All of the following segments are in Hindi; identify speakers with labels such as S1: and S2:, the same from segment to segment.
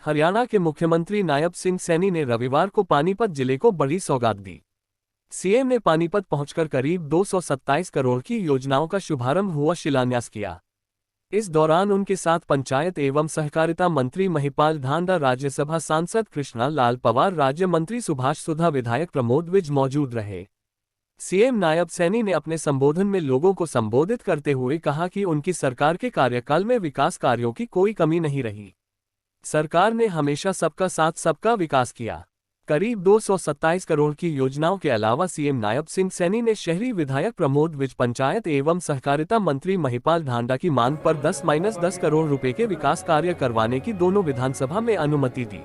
S1: हरियाणा के मुख्यमंत्री नायब सिंह सैनी ने रविवार को पानीपत जिले को बड़ी सौगात दी। सीएम ने पानीपत पहुंचकर करीब 227 करोड़ की योजनाओं का शुभारंभ हुआ शिलान्यास किया। इस दौरान उनके साथ पंचायत एवं सहकारिता मंत्री महिपाल ढांडा, राज्यसभा सांसद कृष्णा लाल पवार, राज्य मंत्री सुभाष सुधा, विधायक प्रमोद विज मौजूद रहे। सीएम नायब सैनी ने अपने संबोधन में लोगों को संबोधित करते हुए कहा कि उनकी सरकार के कार्यकाल में विकास कार्यों की कोई कमी नहीं रही। सरकार ने हमेशा सबका साथ सबका विकास किया। करीब 227 करोड़ की योजनाओं के अलावा सीएम नायब सिंह सैनी ने शहरी विधायक प्रमोद विज, पंचायत एवं सहकारिता मंत्री महिपाल ढांडा की मांग पर 10-10 करोड़ रुपए के विकास कार्य करवाने की दोनों विधानसभा में अनुमति दी।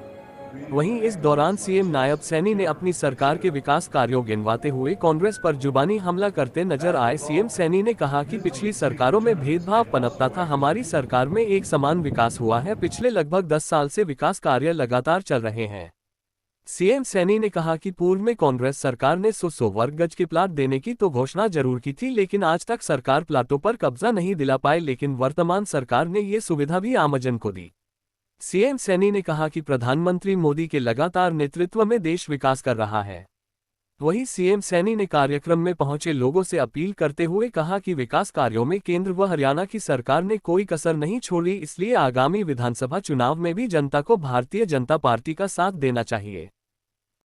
S1: वहीं इस दौरान सीएम नायब सैनी ने अपनी सरकार के विकास कार्यों गिनवाते हुए कांग्रेस पर जुबानी हमला करते नजर आए। सीएम सैनी ने कहा कि पिछली सरकारों में भेदभाव पनपता था, हमारी सरकार में एक समान विकास हुआ है। पिछले लगभग 10 साल से विकास कार्य लगातार चल रहे हैं। सीएम सैनी ने कहा कि पूर्व में कांग्रेस सरकार ने 100 वर्ग गज के प्लाट देने की तो घोषणा जरूर की थी, लेकिन आज तक सरकार प्लाटों पर कब्जा नहीं दिला पाए, लेकिन वर्तमान सरकार ने ये सुविधा भी आमजन को दी। सीएम सैनी ने कहा कि प्रधानमंत्री मोदी के लगातार नेतृत्व में देश विकास कर रहा है। वहीं सीएम सैनी ने कार्यक्रम में पहुंचे लोगों से अपील करते हुए कहा कि विकास कार्यों में केंद्र व हरियाणा की सरकार ने कोई कसर नहीं छोड़ी, इसलिए आगामी विधानसभा चुनाव में भी जनता को भारतीय जनता पार्टी का साथ देना चाहिए।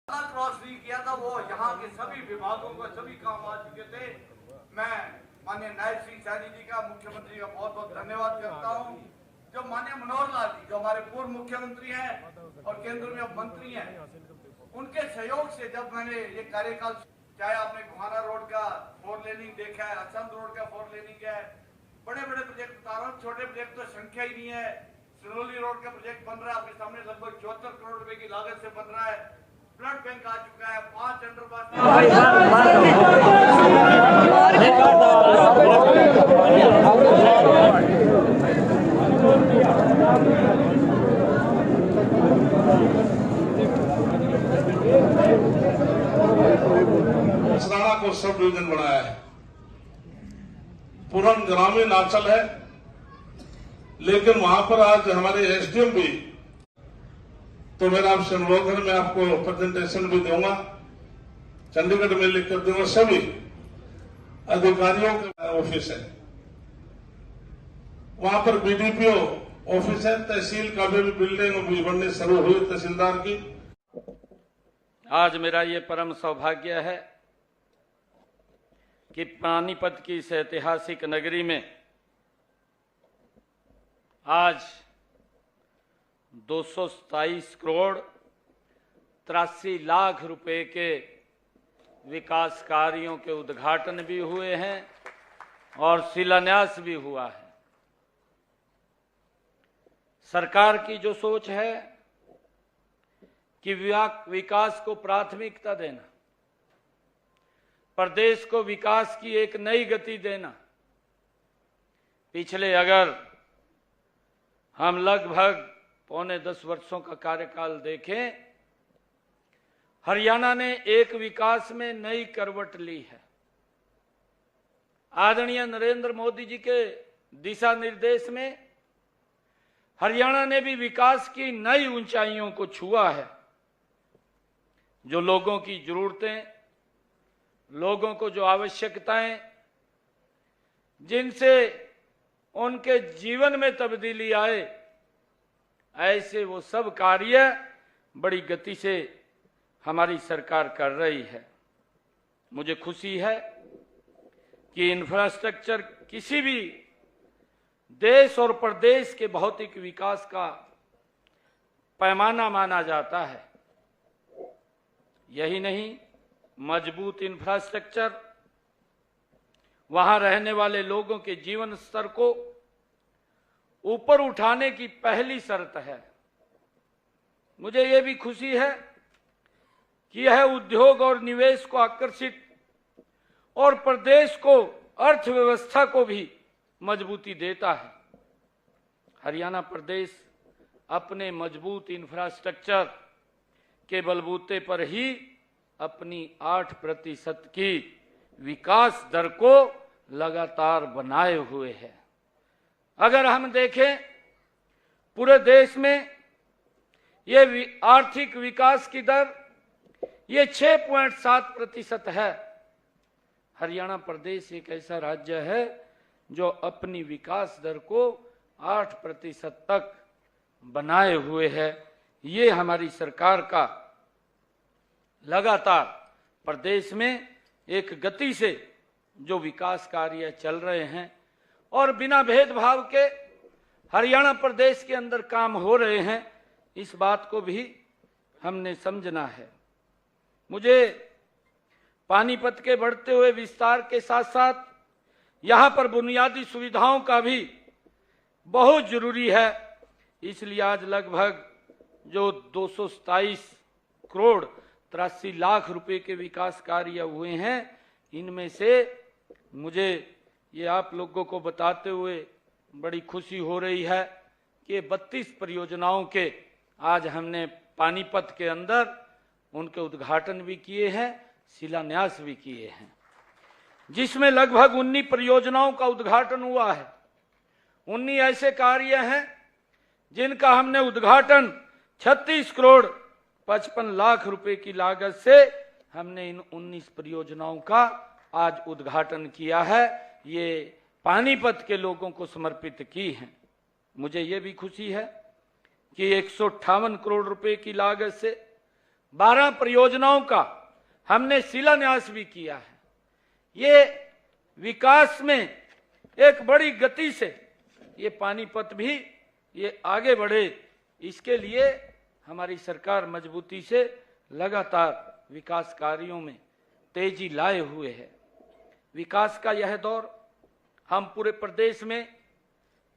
S2: क्रॉस नहीं किया था, वो यहाँ के सभी विभागों का सभी काम आ चुके थे। मैं माननीय नायब सिंह सैनी जी का, मुख्यमंत्री का बहुत बहुत धन्यवाद करता हूँ। जो माननीय मनोहर लाल जी, जो हमारे पूर्व मुख्यमंत्री हैं और केंद्र में अब मंत्री हैं, उनके सहयोग से जब मैंने ये कार्यकाल, चाहे आपने गुहाना रोड का 4 लेनिंग देखा है, असंध रोड का 4 लेनिंग है, बड़े बड़े प्रोजेक्ट बता रहा हूँ, छोटे प्रोजेक्ट तो संख्या ही नहीं है। सिरोली रोड का प्रोजेक्ट बन रहा है, आपके सामने लगभग 74 करोड़ रुपए की लागत से बन रहा है। ब्लड बैंक आ चुका है, 5 अंडरपास।
S3: सराड़ा को सब डिवीजन बनाया है। पूर्ण ग्रामीण अंचल है, लेकिन वहां पर आज हमारे एसडीएम भी, तो मेरा आपसे अनुरोध है, मैं आपको प्रेजेंटेशन भी दूंगा, चंडीगढ़ में लिख कर दूंगा। सभी अधिकारियों का ऑफिस है, वहां पर बीडीपीओ ऑफिस है, तहसील का भी बिल्डिंग भी बनने शुरू हुई, तहसीलदार की।
S4: आज मेरा ये परम सौभाग्य है कि पानीपत की इस ऐतिहासिक नगरी में आज 227 करोड़ 83 लाख रुपए के विकास कार्यों के उद्घाटन भी हुए हैं और शिलान्यास भी हुआ है। सरकार की जो सोच है कि विकास को प्राथमिकता देना, प्रदेश को विकास की एक नई गति देना, पिछले अगर हम लगभग 9.25 वर्षों का कार्यकाल देखें, हरियाणा ने एक विकास में नई करवट ली है। आदरणीय नरेंद्र मोदी जी के दिशा निर्देश में हरियाणा ने भी विकास की नई ऊंचाइयों को छुआ है। जो लोगों की जरूरतें, लोगों को जो आवश्यकताएं, जिनसे उनके जीवन में तब्दीली आए, ऐसे वो सब कार्य बड़ी गति से हमारी सरकार कर रही है। मुझे खुशी है कि इंफ्रास्ट्रक्चर किसी भी देश और प्रदेश के भौतिक विकास का पैमाना माना जाता है। यही नहीं, मजबूत इंफ्रास्ट्रक्चर वहां रहने वाले लोगों के जीवन स्तर को ऊपर उठाने की पहली शर्त है। मुझे ये भी खुशी है कि यह उद्योग और निवेश को आकर्षित और प्रदेश को, अर्थव्यवस्था को भी मजबूती देता है। हरियाणा प्रदेश अपने मजबूत इंफ्रास्ट्रक्चर के बलबूते पर ही अपनी 8% की विकास दर को लगातार बनाए हुए है। अगर हम देखें, पूरे देश में ये आर्थिक विकास की दर ये 6.7% है। हरियाणा प्रदेश एक ऐसा राज्य है जो अपनी विकास दर को 8% तक बनाए हुए है। ये हमारी सरकार का लगातार प्रदेश में एक गति से जो विकास कार्य चल रहे हैं और बिना भेदभाव के हरियाणा प्रदेश के अंदर काम हो रहे हैं, इस बात को भी हमने समझना है। मुझे पानीपत के बढ़ते हुए विस्तार के साथ साथ यहाँ पर बुनियादी सुविधाओं का भी बहुत जरूरी है। इसलिए आज लगभग जो 227 करोड़ 83 लाख रुपए के विकास कार्य हुए हैं, इनमें से मुझे ये आप लोगों को बताते हुए बड़ी खुशी हो रही है कि 32 परियोजनाओं के आज हमने पानीपत के अंदर उनके उद्घाटन भी किए हैं, शिलान्यास भी किए हैं, जिसमें लगभग 19 परियोजनाओं का उद्घाटन हुआ है। 19 ऐसे कार्य हैं जिनका हमने उद्घाटन 36 करोड़ 55 लाख रुपए की लागत से हमने इन 19 परियोजनाओं का आज उद्घाटन किया है। ये पानीपत के लोगों को समर्पित की हैं। मुझे ये भी खुशी है कि 158 करोड़ रुपए की लागत से 12 परियोजनाओं का हमने शिलान्यास भी किया है। ये विकास में एक बड़ी गति से ये पानीपत भी ये आगे बढ़े, इसके लिए हमारी सरकार मजबूती से लगातार विकास कार्यों में तेजी लाए हुए है। विकास का यह दौर हम पूरे प्रदेश में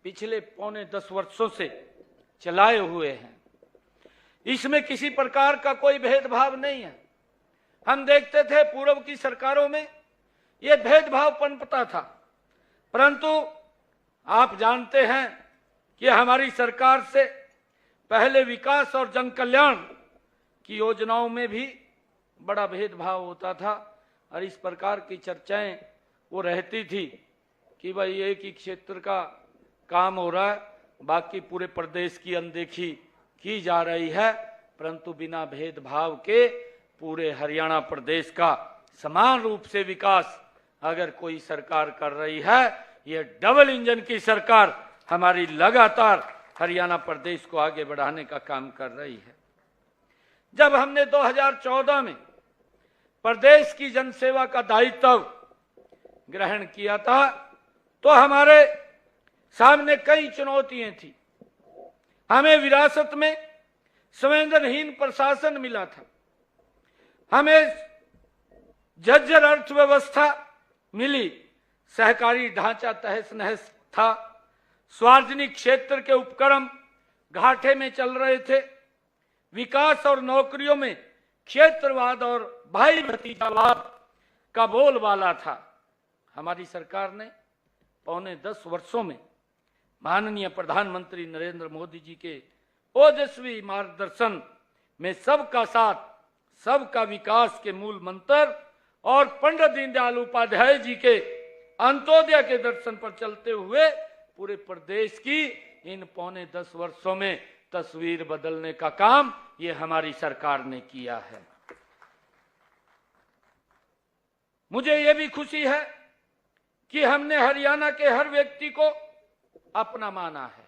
S4: पिछले पौने 10 वर्षों से चलाए हुए हैं। इसमें किसी प्रकार का कोई भेदभाव नहीं है। हम देखते थे पूर्व की सरकारों में यह भेदभाव पनपता था, परंतु आप जानते हैं कि हमारी सरकार से पहले विकास और जन कल्याण की योजनाओं में भी बड़ा भेदभाव होता था और इस प्रकार की चर्चाएं वो रहती थी कि भाई एक ही क्षेत्र का काम हो रहा है, बाकी पूरे प्रदेश की अनदेखी की जा रही है, परंतु बिना भेदभाव के पूरे हरियाणा प्रदेश का समान रूप से विकास अगर कोई सरकार कर रही है, ये डबल इंजन की सरकार हमारी लगातार हरियाणा प्रदेश को आगे बढ़ाने का काम कर रही है। जब हमने 2014 में प्रदेश की जनसेवा का दायित्व ग्रहण किया था तो हमारे सामने कई चुनौतियां थी। हमें विरासत में संवेदनहीन प्रशासन मिला था, हमें जर्जर अर्थव्यवस्था मिली, सहकारी ढांचा तहस नहस था, सार्वजनिक क्षेत्र के उपक्रम घाटे में चल रहे थे, विकास और नौकरियों में क्षेत्रवाद और भाई भतीजावाद का बोलबाला था। हमारी सरकार ने पौने 10 वर्षों में माननीय प्रधानमंत्री नरेंद्र मोदी जी के ओजस्वी मार्गदर्शन में सबका साथ सबका विकास के मूल मंत्र और पंडित दीनदयाल उपाध्याय जी के अंत्योदय के दर्शन पर चलते हुए पूरे प्रदेश की इन पौने 10 वर्षों में तस्वीर बदलने का काम ये हमारी सरकार ने किया है। मुझे ये भी खुशी है कि हमने हरियाणा के हर व्यक्ति को अपना माना है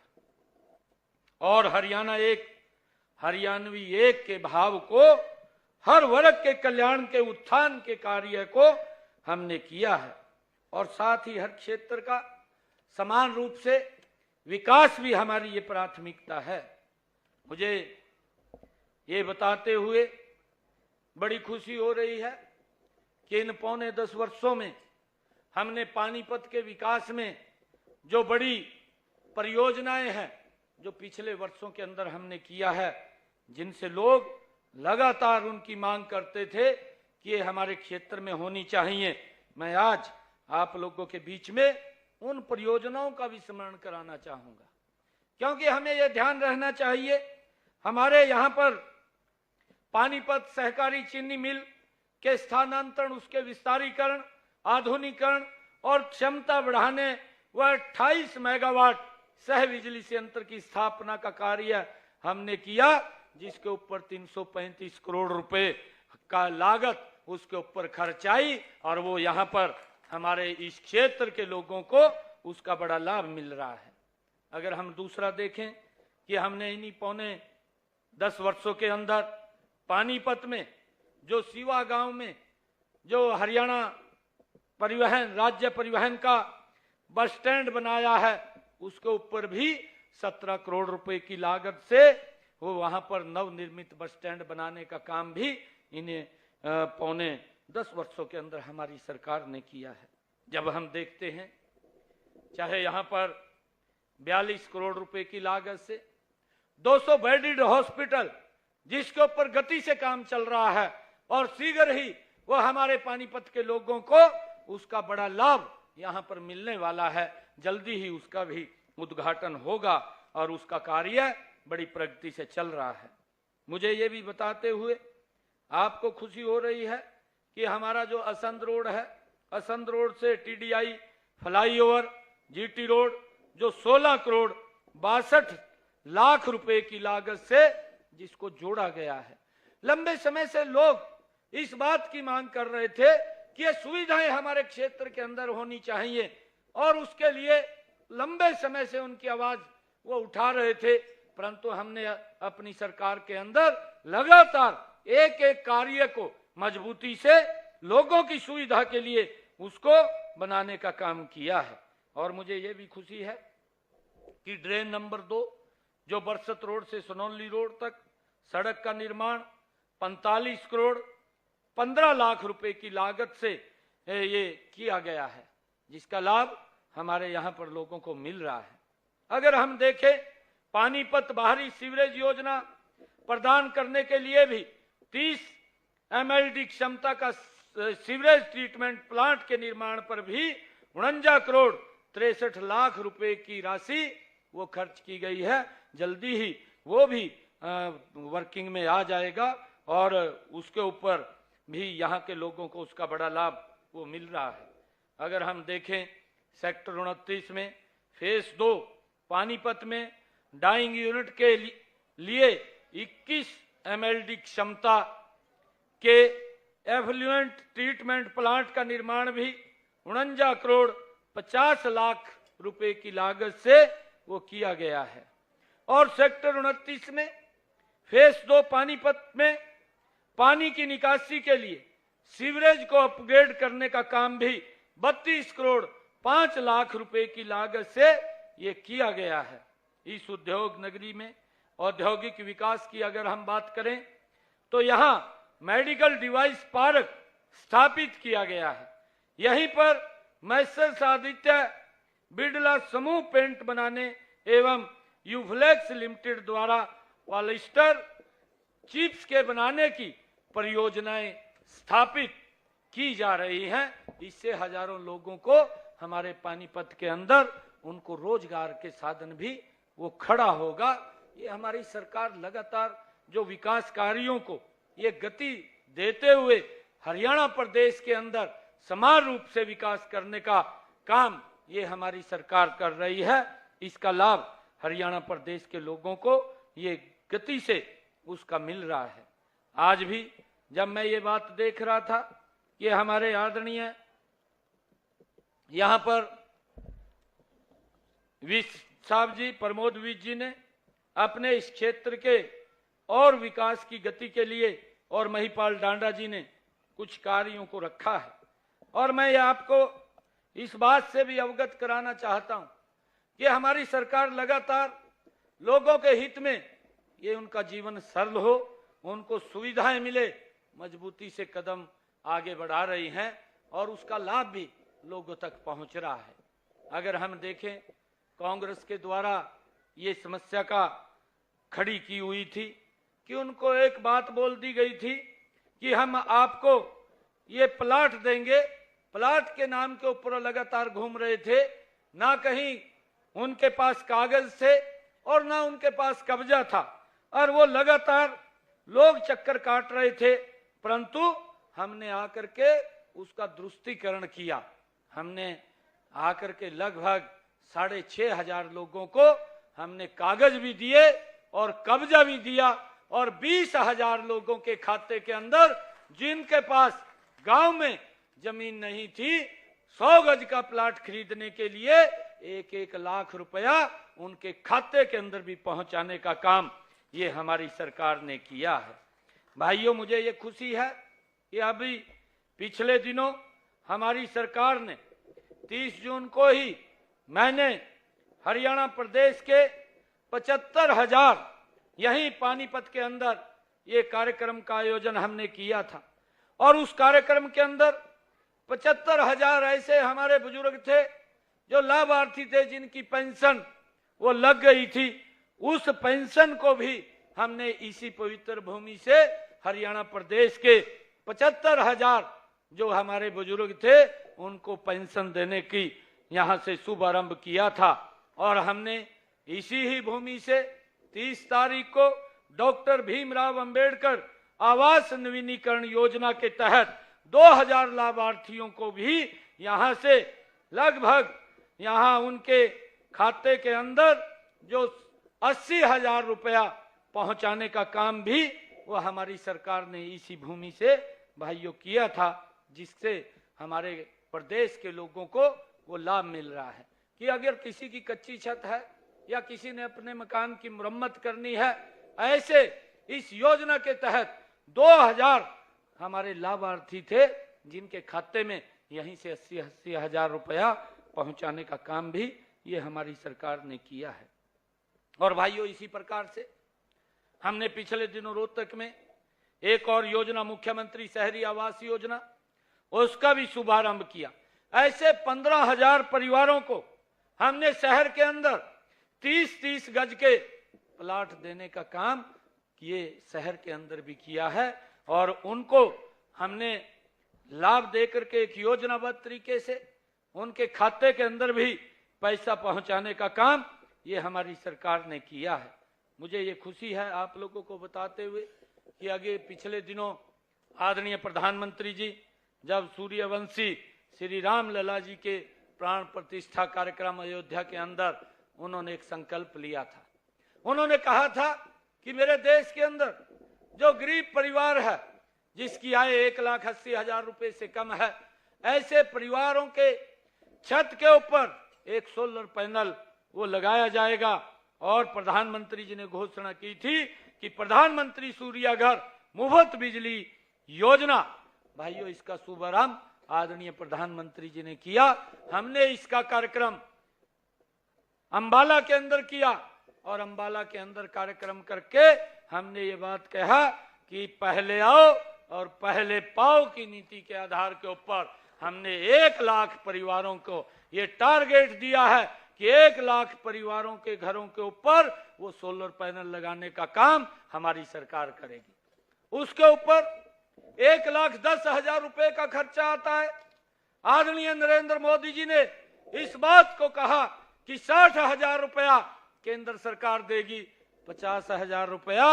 S4: और हरियाणा एक हरियाणवी एक के भाव को, हर वर्ग के कल्याण के उत्थान के कार्य को हमने किया है और साथ ही हर क्षेत्र का समान रूप से विकास भी हमारी ये प्राथमिकता है। मुझे ये बताते हुए बड़ी खुशी हो रही है कि इन पौने 10 वर्षों में हमने पानीपत के विकास में जो बड़ी परियोजनाएं हैं जो पिछले वर्षों के अंदर हमने किया है, जिनसे लोग लगातार उनकी मांग करते थे कि ये हमारे क्षेत्र में होनी चाहिए, मैं आज आप लोगों के बीच में उन परियोजनाओं का भी स्मरण कराना चाहूंगा, क्योंकि हमें यह ध्यान रहना चाहिए हमारे यहाँ पर पानीपत सहकारी चीनी मिल के स्थानांतरण, उसके विस्तारीकरण, आधुनिकरण और क्षमता बढ़ाने व 28 मेगावाट सह बिजली संयंत्र की स्थापना का कार्य हमने किया। जिसके ऊपर 335 करोड़ रुपए का लागत उसके ऊपर खर्च आई और वो यहाँ पर हमारे इस क्षेत्र के लोगों को उसका बड़ा लाभ मिल रहा है। अगर हम दूसरा देखें कि हमने इन्हीं पौने 10 वर्षों के अंदर पानीपत में जो सीवा गांव में जो हरियाणा परिवहन राज्य परिवहन का बस स्टैंड बनाया है, उसके ऊपर भी 17 करोड़ रुपए की लागत से वो वहां पर नवनिर्मित बस स्टैंड बनाने का काम भी इन्हें पौने 10 वर्षों के अंदर हमारी सरकार ने किया है। जब हम देखते हैं चाहे यहाँ पर 42 करोड़ रुपए की लागत से 200 बेडेड हॉस्पिटल जिसके ऊपर गति से काम चल रहा है और शीघ्र ही वो हमारे पानीपत के लोगों को उसका बड़ा लाभ यहाँ पर मिलने वाला है। जल्दी ही उसका भी उद्घाटन होगा और उसका कार्य बड़ी प्रगति से चल रहा है। मुझे ये भी बताते हुए आपको खुशी हो रही है कि हमारा जो असंध रोड है, असंध रोड से टीडीआई फ्लाईओवर जीटी रोड जो 16 करोड़ 62 लाख रुपए की लागत से जिसको जोड़ा गया है। लंबे समय से लोग इस बात की मांग कर रहे थे कि ये सुविधाएं हमारे क्षेत्र के अंदर होनी चाहिए और उसके लिए लंबे समय से उनकी आवाज वो उठा रहे थे, परंतु हमने अपनी सरकार के अंदर लगातार एक एक कार्य को मजबूती से लोगों की सुविधा के लिए उसको बनाने का काम किया है। और मुझे ये भी खुशी है कि ड्रेन नंबर 2 जो बरसत रोड से सोनौली रोड तक सड़क का निर्माण 45 करोड़ 15 लाख रुपए की लागत से ये किया गया है, जिसका लाभ हमारे यहाँ पर लोगों को मिल रहा है। अगर हम देखें पानीपत बाहरी सीवरेज योजना प्रदान करने के लिए भी 30 MLD क्षमता का सीवरेज ट्रीटमेंट प्लांट के निर्माण पर भी 49 करोड़ 63 लाख रुपए की राशि वो खर्च की गई है। जल्दी ही वो भी वर्किंग में आ जाएगा और उसके ऊपर भी यहाँ के लोगों को उसका बड़ा लाभ वो मिल रहा है। अगर हम देखें सेक्टर 29 में फेज 2 पानीपत में डाइंग यूनिट के लिए 21 MLD क्षमता के एफ्लुएंट ट्रीटमेंट प्लांट का निर्माण भी 49 करोड़ 50 लाख रुपए की लागत से वो किया गया है। और सेक्टर 29 में फेज 2 पानीपत में पानी की निकासी के लिए सीवरेज को अपग्रेड करने का काम भी 32 करोड़ 5 लाख रुपए की लागत से ये किया गया है। इस उद्योग नगरी में औद्योगिक विकास की अगर हम बात करें तो यहाँ मेडिकल डिवाइस पार्क स्थापित किया गया है। यहीं पर मैसर्स आदित्य बिड़ला समूह पेंट बनाने एवं यूफ्लेक्स लिमिटेड द्वारा पॉलिस्टर चिप्स के बनाने की परियोजनाएं स्थापित की जा रही हैं। इससे हजारों लोगों को हमारे पानीपत के अंदर उनको रोजगार के साधन भी वो खड़ा होगा। ये हमारी सरकार लगातार जो विकास कार्यों को ये गति देते हुए हरियाणा प्रदेश के अंदर समान रूप से विकास करने का काम ये हमारी सरकार कर रही है। इसका लाभ हरियाणा प्रदेश के लोगों को ये गति से उसका मिल रहा है। आज भी जब मैं ये बात देख रहा था कि हमारे आदरणीय यहाँ पर विश साहब जी प्रमोद विश जी ने अपने इस क्षेत्र के और विकास की गति के लिए और महिपाल डांडा जी ने कुछ कार्यों को रखा है और मैं आपको इस बात से भी अवगत कराना चाहता हूं कि हमारी सरकार लगातार लोगों के हित में ये उनका जीवन सरल हो, उनको सुविधाएं मिले, मजबूती से कदम आगे बढ़ा रही हैं और उसका लाभ भी लोगों तक पहुंच रहा है। अगर हम देखें कांग्रेस के द्वारा ये समस्या का खड़ी की हुई थी कि उनको एक बात बोल दी गई थी कि हम आपको ये प्लाट देंगे। प्लाट के नाम के ऊपर लगातार घूम रहे थे, ना कहीं उनके पास कागज थे और ना उनके पास कब्जा था और वो लगातार लोग चक्कर काट रहे थे, परंतु हमने आकर के उसका दुरुस्तीकरण किया। हमने आकर के लगभग 6,500 लोगों को हमने कागज भी दिए और कब्जा भी दिया और 20,000 लोगों के खाते के अंदर, जिनके पास गांव में जमीन नहीं थी, 100 गज का प्लाट खरीदने के लिए 1-1 लाख रुपया उनके खाते के अंदर भी पहुंचाने का काम ये हमारी सरकार ने किया है। भाइयों, मुझे ये खुशी है कि अभी पिछले दिनों हमारी सरकार ने 30 जून को ही मैंने हरियाणा प्रदेश के 75,000 यहीं पानीपत के अंदर ये कार्यक्रम का आयोजन हमने किया था और उस कार्यक्रम के अंदर 75,000 ऐसे हमारे बुजुर्ग थे जो लाभार्थी थे, जिनकी पेंशन वो लग गई थी। उस पेंशन को भी हमने इसी पवित्र भूमि से हरियाणा प्रदेश के 75,000 जो हमारे बुजुर्ग थे उनको पेंशन देने की यहां से शुभारंभ किया था। और हमने इसी ही भूमि से 30 तारीख को डॉक्टर भीमराव अंबेडकर आवास नवीनीकरण योजना के तहत 2000 लाभार्थियों को भी यहां से लगभग यहां उनके खाते के अंदर जो 80,000 रुपया पहुंचाने का काम भी वो हमारी सरकार ने इसी भूमि से भाइयों किया था, जिससे हमारे प्रदेश के लोगों को वो लाभ मिल रहा है कि अगर किसी की कच्ची छत है या किसी ने अपने मकान की मुरम्मत करनी है, ऐसे इस योजना के तहत 2000 हमारे लाभार्थी थे जिनके खाते में यहीं से 80,000 रुपया पहुंचाने का काम भी ये हमारी सरकार ने किया है। और भाइयों, इसी प्रकार से हमने पिछले दिनों रोहतक में एक और योजना, मुख्यमंत्री शहरी आवास योजना, उसका भी शुभारंभ किया। ऐसे 15,000 परिवारों को हमने शहर के अंदर 30-30 गज के प्लाट देने का काम ये शहर के अंदर भी किया है और उनको हमने लाभ देकर के एक योजनाबद्ध तरीके से उनके खाते के अंदर भी पैसा पहुंचाने का काम ये हमारी सरकार ने किया है। मुझे ये खुशी है आप लोगों को बताते हुए कि आगे पिछले दिनों आदरणीय प्रधानमंत्री जी जब सूर्यवंशी श्री राम लला जी के प्राण प्रतिष्ठा कार्यक्रम अयोध्या के अंदर उन्होंने एक संकल्प लिया था। उन्होंने कहा था कि मेरे देश के अंदर जो गरीब परिवार है जिसकी आय 1,80,000 रुपए से कम है, ऐसे परिवारों के छत के ऊपर एक सोलर पैनल वो लगाया जाएगा। और प्रधानमंत्री जी ने घोषणा की थी कि प्रधानमंत्री सूर्य घर मुफ्त बिजली योजना, भाइयों इसका शुभारंभ आदरणीय प्रधानमंत्री जी ने किया। हमने इसका कार्यक्रम अंबाला के अंदर किया और अंबाला के अंदर कार्यक्रम करके हमने ये बात कहा कि पहले आओ और पहले पाओ की नीति के आधार के ऊपर हमने 1 लाख परिवारों को ये टारगेट दिया है कि 1 लाख परिवारों के घरों के ऊपर वो सोलर पैनल लगाने का काम हमारी सरकार करेगी। उसके ऊपर 1,10,000 रुपए का खर्चा आता है। आदरणीय नरेंद्र मोदी जी ने इस बात को कहा कि 60,000 रुपया केंद्र सरकार देगी, 50,000 रुपया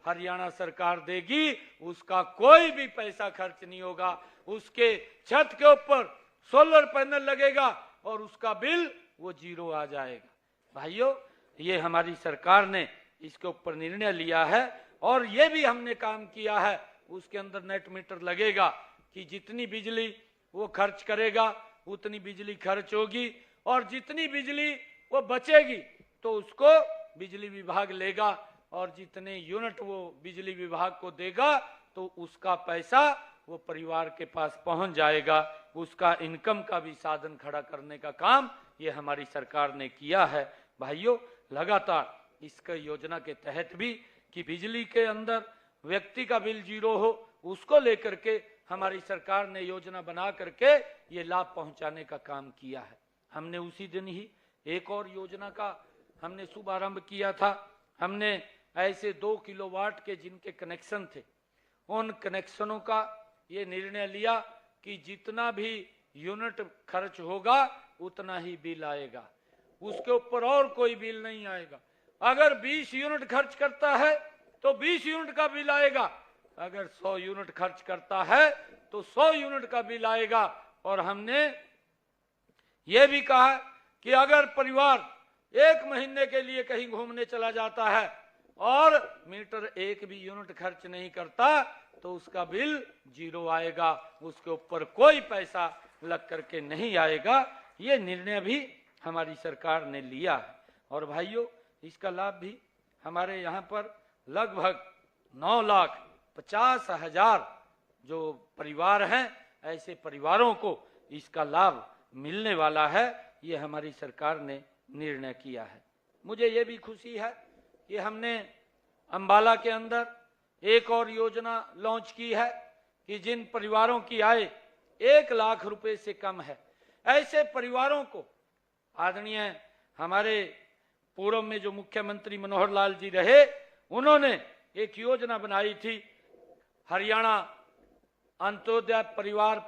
S4: हरियाणा सरकार देगी। उसका कोई भी पैसा खर्च नहीं होगा, उसके छत के ऊपर सोलर पैनल लगेगा और उसका बिल वो 0 आ जाएगा। भाइयों, ये हमारी सरकार ने इसके ऊपर निर्णय लिया है और ये भी हमने काम किया है। उसके अंदर नेट मीटर लगेगा कि जितनी बिजली वो खर्च करेगा उतनी बिजली खर्च होगी और जितनी बिजली वो बचेगी तो उसको बिजली विभाग लेगा और जितने यूनिट वो बिजली विभाग को देगा तो उसका पैसा वो परिवार के पास पहुंच जाएगा। उसका इनकम का भी साधन खड़ा करने का काम ये हमारी सरकार ने किया है। भाइयों, लगातार इसका योजना के तहत भी कि बिजली के अंदर व्यक्ति का बिल 0 हो, उसको लेकर के हमारी सरकार ने योजना बना करके ये लाभ पहुंचाने का काम किया है। हमने उसी दिन ही एक और योजना का हमने शुभारंभ किया था। हमने ऐसे 2 किलोवाट के जिनके कनेक्शन थे उन कनेक्शनों का ये निर्णय लिया कि जितना भी यूनिट खर्च होगा उतना ही बिल आएगा, उसके ऊपर और कोई बिल नहीं आएगा। अगर 20 यूनिट खर्च करता है तो 20 यूनिट का बिल आएगा, अगर 100 यूनिट खर्च करता है तो 100 यूनिट का बिल आएगा। और हमने ये भी कहा कि अगर परिवार 1 महीने के लिए कहीं घूमने चला जाता है और मीटर एक भी यूनिट खर्च नहीं करता तो उसका बिल 0 आएगा, उसके ऊपर कोई पैसा लग करके नहीं आएगा। ये निर्णय भी हमारी सरकार ने लिया है। और भाइयों, इसका लाभ भी हमारे यहाँ पर लगभग 9,50,000 जो परिवार हैं, ऐसे परिवारों को इसका लाभ मिलने वाला है। ये हमारी सरकार ने निर्णय किया है। मुझे ये भी खुशी है कि हमने अंबाला के अंदर एक और योजना लॉन्च की है कि जिन परिवारों की आय 1 लाख रुपए से कम है, ऐसे परिवारों को आदरणीय हमारे पूर्व में जो मुख्यमंत्री मनोहर लाल जी रहे, उन्होंने एक योजना बनाई थी, हरियाणा अंत्योदय परिवार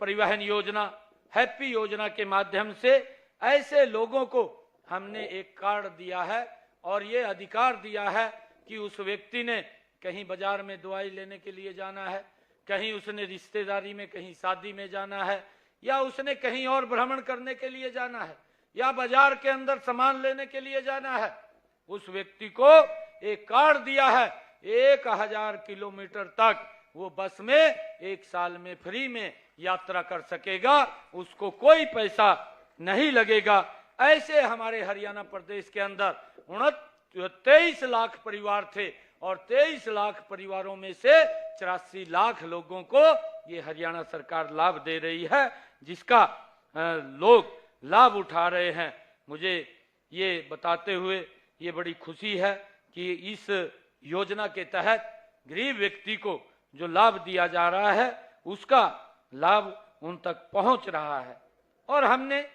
S4: परिवहन योजना, हैप्पी योजना के माध्यम से ऐसे लोगों को हमने एक कार्ड दिया है और ये अधिकार दिया है कि उस व्यक्ति ने कहीं बाजार में दवाई लेने के लिए जाना है, कहीं उसने रिश्तेदारी में कहीं शादी में जाना है, या उसने कहीं और भ्रमण करने के लिए जाना है, या बाजार के अंदर सामान लेने के लिए जाना है, उस व्यक्ति को एक कार्ड दिया है। 1000 किलोमीटर तक वो बस में 1 साल में फ्री में यात्रा कर सकेगा, उसको कोई पैसा नहीं लगेगा। ऐसे हमारे हरियाणा प्रदेश के अंदर 23 लाख परिवार थे और 23 लाख परिवारों में से 84 लाख लोगों को ये हरियाणा सरकार लाभ दे रही है, जिसका लोग लाभ उठा रहे हैं। मुझे ये बताते हुए ये बड़ी खुशी है कि इस योजना के तहत गरीब व्यक्ति को जो लाभ दिया जा रहा है, उसका लाभ उन तक पहुंच रहा है। और हमने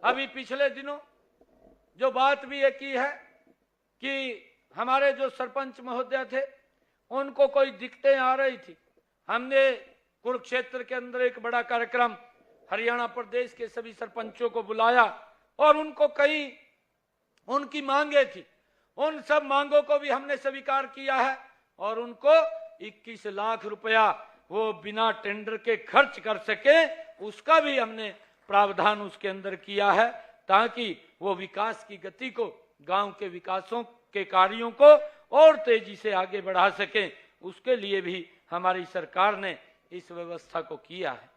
S4: अभी पिछले दिनों जो बात भी ये की है कि हमारे जो सरपंच महोदय थे, उनको कोई दिक्कतें आ रही थी। हमने कुरुक्षेत्र के अंदर एक बड़ा कार्यक्रम हरियाणा प्रदेश के सभी सरपंचों को बुलाया और उनको कई उनकी मांगे थी, उन सब मांगों को भी हमने स्वीकार किया है और उनको 21 लाख रुपया वो बिना टेंडर के खर्च कर सके, उसका भी हमने प्रावधान उसके अंदर किया है, ताकि वो विकास की गति को, गांव के विकासों के कार्यों को और तेजी से आगे बढ़ा सके। उसके लिए भी हमारी सरकार ने इस व्यवस्था को किया है।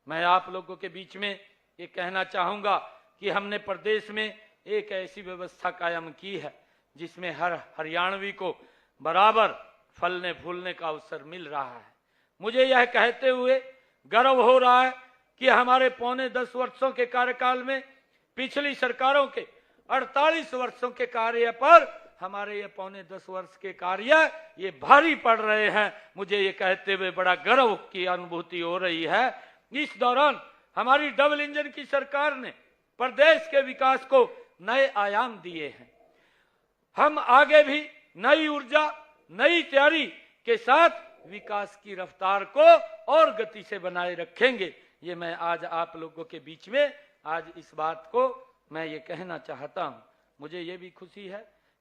S4: मैं आप लोगों के बीच में ये कहना चाहूंगा कि हमने प्रदेश में एक ऐसी व्यवस्था कायम की है जिसमें हर हरियाणवी को बराबर फलने फूलने का अवसर मिल रहा है। मुझे यह कहते हुए गर्व हो रहा है कि हमारे 9.25 वर्षों के कार्यकाल में पिछली सरकारों के 48 वर्षों के कार्य पर हमारे ये 9.25 वर्ष के कार्य ये भारी पड़ रहे हैं। मुझे ये कहते हुए बड़ा गर्व की अनुभूति हो रही है। इस दौरान हमारी डबल इंजन की सरकार ने प्रदेश के विकास को नए आयाम दिए हैं। हम आगे भी नई ऊर्जा, नई तैयारी के साथ विकास की रफ्तार को और गति से बनाए रखेंगे। ये मैं आज आप लोगों के बीच में आज इस बात को मैं ये कहना चाहता हूँ। मुझे ये भी खुशी है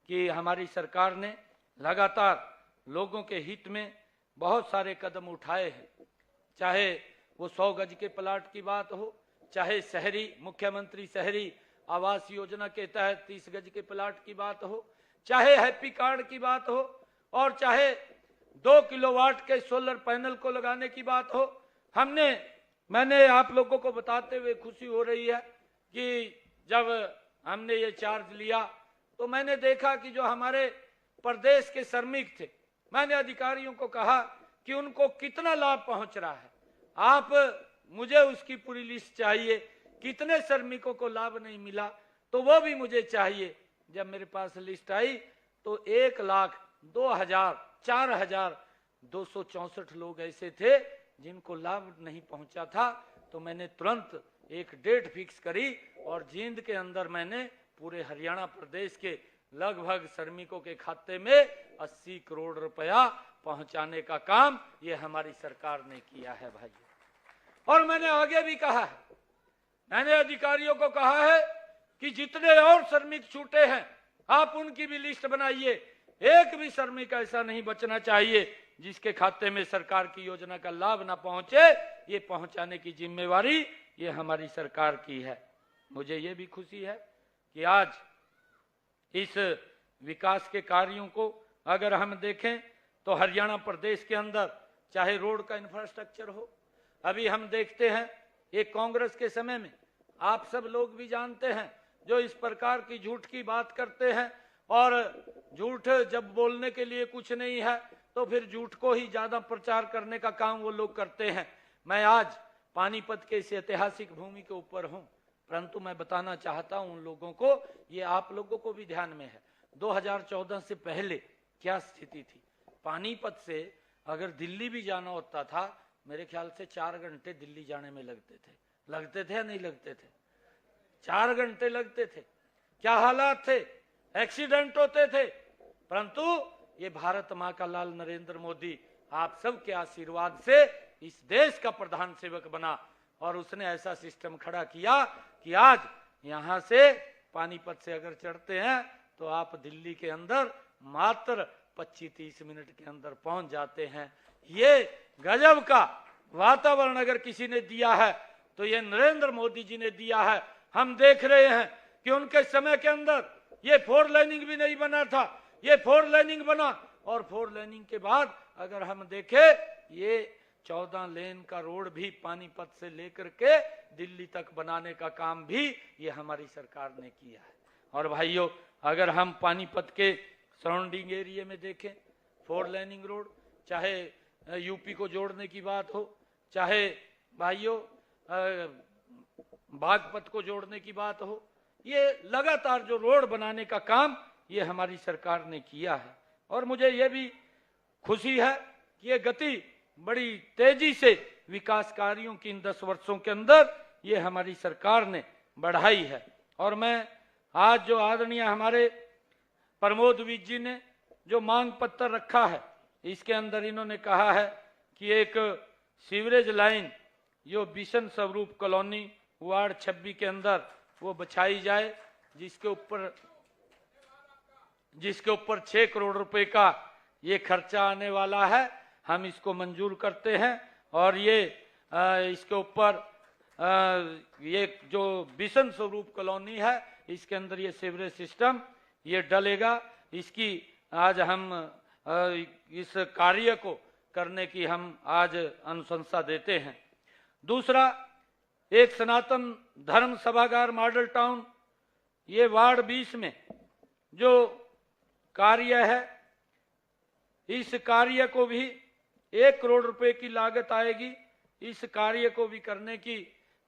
S4: कि हमारी सरकार ने लगातार लोगों के हित में बहुत सारे कदम उठाए हैं, चाहे वो 100 गज के प्लाट की बात हो, चाहे शहरी मुख्यमंत्री शहरी आवास योजना के तहत 30 गज के प्लाट की बात हो, चाहे हैप्पी कार्ड की बात हो, और चाहे 2 किलोवाट के सोलर पैनल को लगाने की बात हो। मैंने आप लोगों को बताते हुए खुशी हो रही है कि जब हमने ये चार्ज लिया तो मैंने देखा कि जो हमारे प्रदेश के श्रमिक थे, मैंने अधिकारियों को कहा कि उनको कितना लाभ पहुंच रहा है, आप मुझे उसकी पूरी लिस्ट चाहिए, कितने श्रमिकों को लाभ नहीं मिला तो वो भी मुझे चाहिए। जब मेरे पास लिस्ट आई तो 1,02,04,264 लोग ऐसे थे जिनको लाभ नहीं पहुंचा था। तो मैंने तुरंत एक डेट फिक्स करी और जींद के अंदर मैंने पूरे हरियाणा प्रदेश के लगभग श्रमिकों के खाते में 80 करोड़ रुपया पहुंचाने का काम ये हमारी सरकार ने किया है भाई। और मैंने आगे भी कहा है, मैंने अधिकारियों को कहा है कि जितने और श्रमिक छूटे हैं आप उनकी भी लिस्ट बनाइए। एक भी श्रमिक ऐसा नहीं बचना चाहिए जिसके खाते में सरकार की योजना का लाभ ना पहुंचे। ये पहुंचाने की जिम्मेवारी ये हमारी सरकार की है। मुझे ये भी खुशी है कि आज इस विकास के कार्यों को अगर हम देखें तो हरियाणा प्रदेश के अंदर चाहे रोड का इंफ्रास्ट्रक्चर हो, अभी हम देखते हैं एक कांग्रेस के समय में आप सब लोग भी जानते हैं जो इस प्रकार की झूठ की बात करते हैं, और झूठ जब बोलने के लिए कुछ नहीं है तो फिर झूठ को ही ज्यादा प्रचार करने का काम वो लोग करते हैं। मैं आज पानीपत के इस ऐतिहासिक भूमि के ऊपर हूं, परंतु मैं बताना चाहता हूं उन लोगों को, ये आप लोगों को भी ध्यान में है 2014 से पहले क्या स्थिति थी। पानीपत से अगर दिल्ली भी जाना होता था, मेरे ख्याल से 4 घंटे दिल्ली जाने में लगते थे या नहीं लगते थे? 4 घंटे लगते थे। क्या हालात थे, एक्सीडेंट होते थे। परंतु ये भारत माँ का लाल नरेंद्र मोदी आप सब के आशीर्वाद से इस देश का प्रधान सेवक बना और उसने ऐसा सिस्टम खड़ा किया कि आज यहां से पानीपत से अगर चढ़ते हैं तो आप दिल्ली के अंदर मात्र 25-30 मिनट के अंदर पहुंच जाते हैं। ये गजब का वातावरण अगर किसी ने दिया है तो ये नरेंद्र मोदी जी ने दिया है। हम देख रहे हैं कि उनके समय के अंदर ये 4 लाइनिंग भी नहीं बना था, ये 4 लाइनिंग बना, और 4 लाइनिंग के बाद अगर हम देखें ये 14 लेन का रोड भी पानीपत से लेकर के दिल्ली तक बनाने का काम भी ये हमारी सरकार ने किया है। और भाइयों, अगर हम पानीपत के सराउंडिंग एरिया में देखें 4 लाइनिंग रोड, चाहे यूपी को जोड़ने की बात हो, चाहे भाइयों बागपत को जोड़ने की बात हो, ये लगातार जो रोड बनाने का काम ये हमारी सरकार ने किया है। और मुझे ये भी खुशी है कि ये गति बड़ी तेजी से विकास कार्यों की इन 10 वर्षों के अंदर ये हमारी सरकार ने बढ़ाई है। और मैं आज जो आदरणीय हमारे प्रमोद विज जी ने जो मांग पत्र रखा है, इसके अंदर इन्होंने कहा है कि एक सीवरेज लाइन जो बिशन स्वरूप कॉलोनी वार्ड 26 के अंदर वो बिछाई जाए, जिसके ऊपर 6 करोड़ रुपए का ये खर्चा आने वाला है। हम इसको मंजूर करते हैं और ये इसके ऊपर ये जो बिशन स्वरूप कॉलोनी है इसके अंदर ये सीवरेज सिस्टम ये डलेगा। इसकी आज हम इस कार्य को करने की हम आज अनुशंसा देते हैं। दूसरा, एक सनातन धर्म सभागार मॉडल टाउन ये वार्ड 20 में जो कार्य है, इस कार्य को भी 1 करोड़ रुपए की लागत आएगी। इस कार्य को भी करने की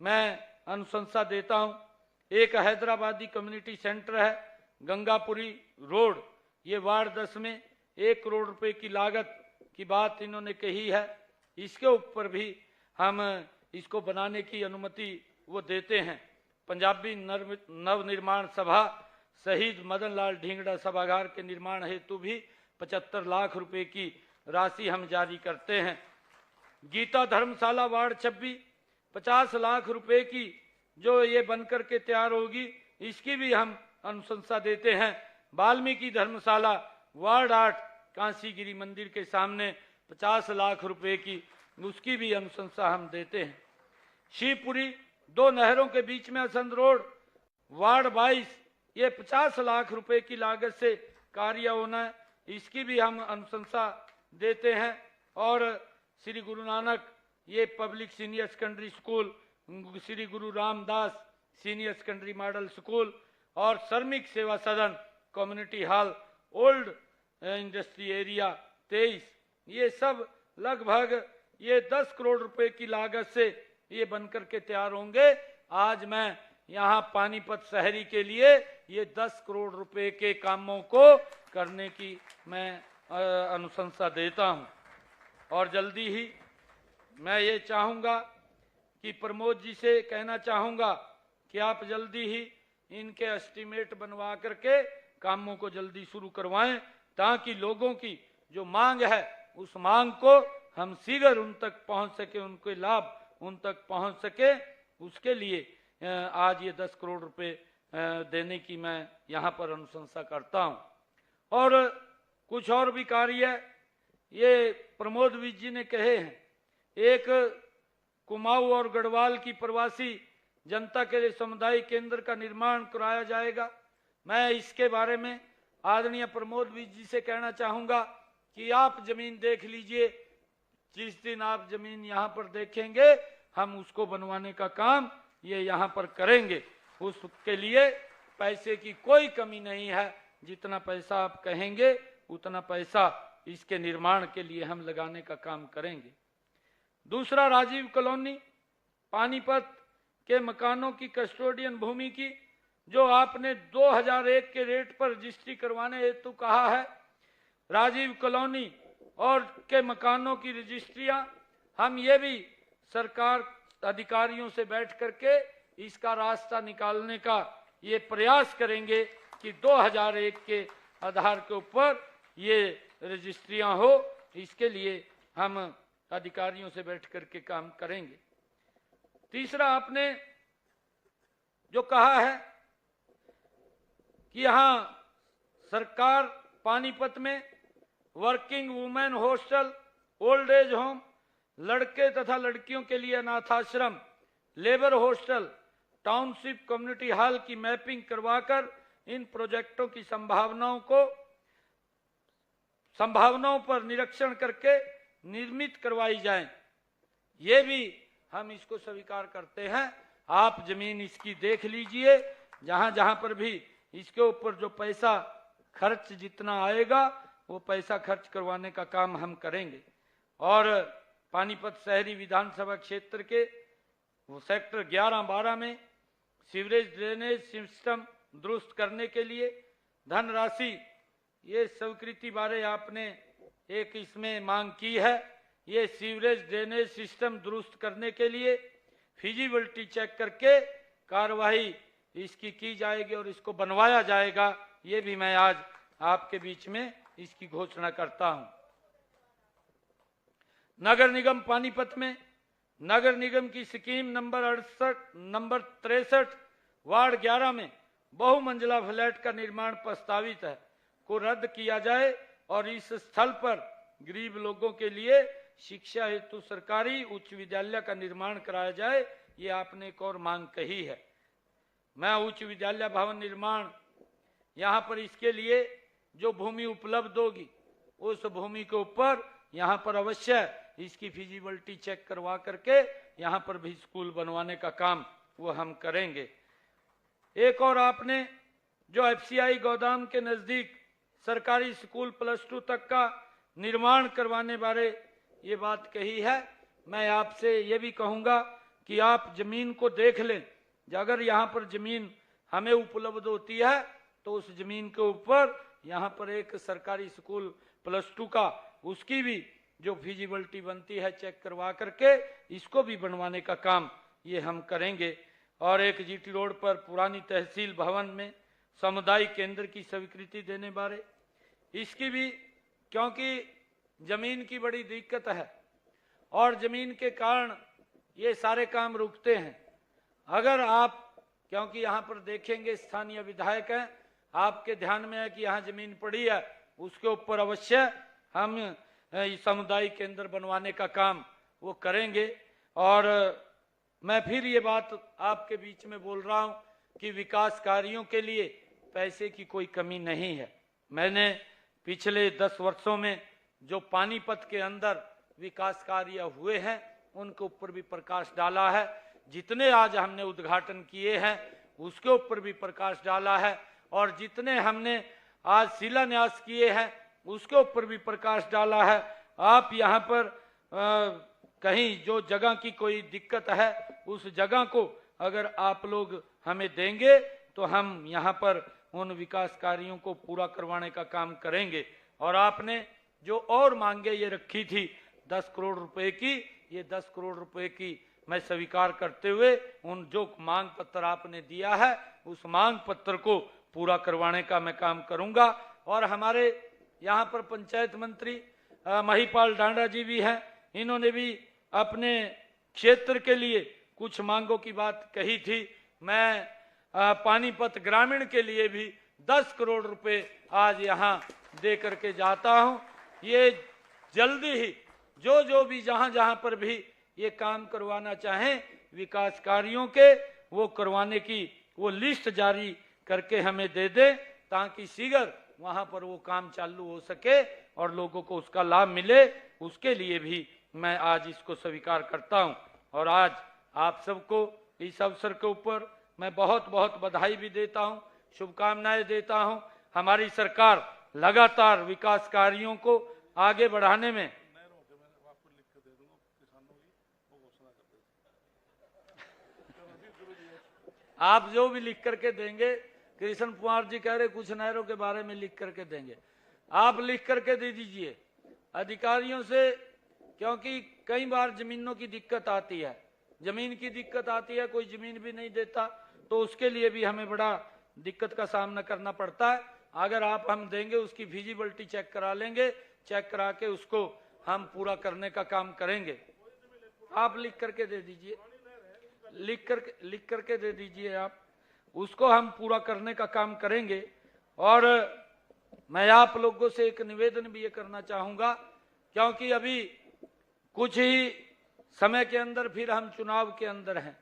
S4: मैं अनुशंसा देता हूं। एक हैदराबादी कम्युनिटी सेंटर है गंगापुरी रोड, ये वार्ड 10 में 1 करोड़ रुपए की लागत की बात इन्होंने कही है। इसके ऊपर भी हम इसको बनाने की अनुमति वो देते हैं। पंजाबी नव निर्माण सभा शहीद मदन लाल ढींगड़ा सभागार के निर्माण हेतु भी 75 लाख रुपए की राशि हम जारी करते हैं। गीता धर्मशाला वार्ड 26 50 लाख रुपए की जो ये बनकर के तैयार होगी, इसकी भी हम अनुशंसा देते हैं। वाल्मीकि धर्मशाला वार्ड 8 कांसीगिरी मंदिर के सामने 50 लाख रुपए की, उसकी भी अनुशंसा हम देते हैं। शिवपुरी 2 नहरों के बीच में असंध रोड वार्ड 22 ये 50 लाख रुपए की लागत से कार्य होना है, इसकी भी हम अनुशंसा देते हैं। और श्री गुरु नानक ये public senior secondary school, Shri Guru Ramdas senior secondary model school और Shramik Seva Sadan community hall old industry area 23, ये सब लगभग ये 10 करोड़ रुपए की लागत से ये बनकर के तैयार होंगे। आज मैं यहाँ पानीपत शहरी के लिए ये 10 करोड़ रुपए के कामों को करने की मैं अनुशंसा देता हूँ। और जल्दी ही मैं ये चाहूँगा कि प्रमोद जी से कहना चाहूँगा कि आप जल्दी ही इनके एस्टीमेट बनवा करके कामों को जल्दी शुरू करवाएं, ताकि लोगों की जो मांग है उस मांग को हम शीघ्र उन तक पहुंच सके, उनके लाभ उन तक पहुंच सके। उसके लिए आज ये 10 करोड़ रुपए देने की मैं यहाँ पर अनुशंसा करता हूँ। और कुछ और भी कार्य ये प्रमोद विज जी ने कहे हैं। एक कुमाऊं और गढ़वाल की प्रवासी जनता के लिए समुदाय केंद्र का निर्माण कराया जाएगा। मैं इसके बारे में आदरणीय प्रमोद जी से कहना चाहूंगा कि आप जमीन देख लीजिए, जिस दिन आप जमीन यहाँ पर देखेंगे हम उसको बनवाने का काम ये यहाँ पर करेंगे। उसके लिए पैसे की कोई कमी नहीं है, जितना पैसा आप कहेंगे उतना पैसा इसके निर्माण के लिए हम लगाने का काम करेंगे। दूसरा, राजीव कॉलोनी पानीपत के मकानों की कस्टोडियन भूमि की जो आपने 2001 के रेट पर रजिस्ट्री करवाने हेतु कहा है, राजीव कॉलोनी और के मकानों की रजिस्ट्रियां हम ये भी सरकार अधिकारियों से बैठ करके इसका रास्ता निकालने का ये प्रयास करेंगे कि 2001 के आधार के ऊपर ये रजिस्ट्रियां हो। इसके लिए हम अधिकारियों से बैठ करके काम करेंगे। तीसरा, आपने जो कहा है कि यहां सरकार पानीपत में working women hostel, old age home, लड़के तथा लड़कियों के लिए अनाथाश्रम, labour hostel, township community hall की मैपिंग करवाकर इन प्रोजेक्टों की संभावनाओं पर निरीक्षण करके निर्मित करवाई जाए। ये भी हम इसको स्वीकार करते हैं। आप जमीन इसकी देख लीजिए, जहां जहां पर भी इसके ऊपर जो पैसा खर्च जितना आएगा वो पैसा खर्च करवाने का काम हम करेंगे। और पानीपत शहरी विधानसभा क्षेत्र के वो सेक्टर 11-12 में सीवरेज ड्रेनेज सिस्टम दुरुस्त करने के लिए धनराशि, ये स्वीकृति बारे आपने एक इसमें मांग की है। ये सीवरेज ड्रेनेज सिस्टम दुरुस्त करने के लिए फिजिबिलिटी चेक करके कार्रवाई इसकी की जाएगी और इसको बनवाया जाएगा। ये भी मैं आज आपके बीच में इसकी घोषणा करता हूं। नगर निगम पानीपत में नगर निगम की स्कीम नंबर 63 वार्ड 11 में बहुमंजिला फ्लैट का निर्माण प्रस्तावित है को रद्द किया जाए और इस स्थल पर गरीब लोगों के लिए शिक्षा हेतु सरकारी उच्च विद्यालय का निर्माण कराया जाए। ये आपने एक और मांग कही है। मैं उच्च विद्यालय भवन निर्माण यहाँ पर इसके लिए जो भूमि उपलब्ध होगी उस भूमि के ऊपर यहाँ पर अवश्य इसकी फिजिबिलिटी चेक करवा करके यहाँ पर भी स्कूल बनवाने का काम वो हम करेंगे। एक और आपने जो एफसीआई गोदाम के नजदीक सरकारी स्कूल +2 तक का निर्माण करवाने बारे ये बात कही है। मैं आपसे ये भी कहूँगा कि आप जमीन को देख लें। अगर यहाँ पर जमीन हमें उपलब्ध होती है तो उस जमीन के ऊपर यहाँ पर एक सरकारी स्कूल +2 का उसकी भी जो फिजिबिलिटी बनती है चेक करवा करके इसको भी बनवाने का काम ये हम करेंगे। और एक जीटी रोड पर पुरानी तहसील भवन में सामुदायिक केंद्र की स्वीकृति देने बारे इसकी भी, क्योंकि जमीन की बड़ी दिक्कत है और जमीन के कारण ये सारे काम रुकते हैं। अगर आप, क्योंकि यहाँ पर देखेंगे स्थानीय विधायक हैं, आपके ध्यान में है कि यहाँ जमीन पड़ी है, उसके ऊपर अवश्य हम सामुदायिक केंद्र बनवाने का काम वो करेंगे। और मैं फिर ये बात आपके बीच में बोल रहा हूँ कि विकास कार्यों के लिए पैसे की कोई कमी नहीं है। मैंने पिछले 10 वर्षों में जो पानीपत के अंदर विकास कार्य हुए हैं उनके ऊपर भी प्रकाश डाला है। जितने आज हमने उद्घाटन किए हैं उसके ऊपर भी प्रकाश डाला है और जितने हमने आज शिलान्यास किए हैं उसके ऊपर भी प्रकाश डाला है। आप यहाँ पर कहीं जो जगह की कोई दिक्कत है उस जगह को अगर आप लोग हमें देंगे तो हम यहाँ पर उन विकास कार्यों को पूरा करवाने का काम करेंगे। और आपने जो और मांगे ये रखी थी 10 करोड़ रुपए की, ये 10 करोड़ रुपए की मैं स्वीकार करते हुए उन जो मांग पत्र आपने दिया है उस मांग पत्र को पूरा करवाने का मैं काम करूंगा। और हमारे यहाँ पर पंचायत मंत्री महिपाल डांडा जी भी हैं, इन्होंने भी अपने क्षेत्र के लिए कुछ मांगों की बात कही थी। मैं पानीपत ग्रामीण के लिए भी 10 करोड़ रुपए आज यहाँ दे करके जाता हूँ। ये जल्दी ही जो भी जहाँ पर भी ये काम करवाना चाहें विकास कार्यों के वो करवाने की वो लिस्ट जारी करके हमें दे दे ताकि शीघ्र वहां पर वो काम चालू हो सके और लोगों को उसका लाभ मिले, उसके लिए भी मैं आज इसको स्वीकार करता हूं। और आज आप सबको इस अवसर के ऊपर मैं बहुत बहुत बधाई भी देता हूं, शुभकामनाएं देता हूं। हमारी सरकार लगातार विकास कार्यों को आगे बढ़ाने में आप जो भी लिख करके देंगे, कृष्ण कुमार जी कह रहे कुछ नहरों के बारे में लिख करके देंगे, आप लिख करके दे दीजिए अधिकारियों से, क्योंकि कई बार जमीनों की दिक्कत आती है, जमीन की दिक्कत आती है, कोई जमीन भी नहीं देता, तो उसके लिए भी हमें बड़ा दिक्कत का सामना करना पड़ता है। अगर आप हम देंगे, उसकी फिजिबिलिटी चेक करा लेंगे, चेक करा के उसको हम पूरा करने का काम करेंगे। आप लिख करके दे दीजिए, लिख करके दे दीजिए आप, उसको हम पूरा करने का काम करेंगे। और मैं आप लोगों से एक निवेदन भी ये करना चाहूंगा, क्योंकि अभी कुछ ही समय के अंदर फिर हम चुनाव के अंदर हैं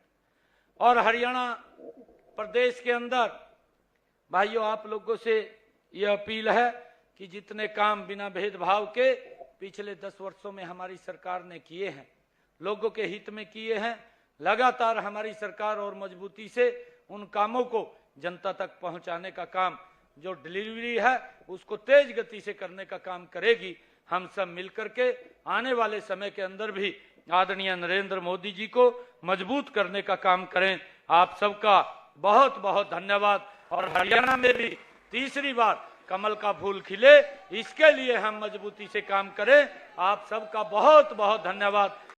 S4: और हरियाणा प्रदेश के अंदर भाइयों आप लोगों से यह अपील है कि जितने काम बिना भेदभाव के पिछले 10 वर्षों में हमारी सरकार ने किए हैं, लोगों के हित में किए हैं, लगातार हमारी सरकार और मजबूती से उन कामों को जनता तक पहुंचाने का काम, जो डिलीवरी है उसको तेज गति से करने का काम करेगी। हम सब मिलकर के आने वाले समय के अंदर भी आदरणीय नरेंद्र मोदी जी को मजबूत करने का काम करें। आप सबका बहुत बहुत धन्यवाद। और हरियाणा में भी तीसरी बार कमल का फूल खिले, इसके लिए हम मजबूती से काम करें। आप सबका बहुत बहुत धन्यवाद।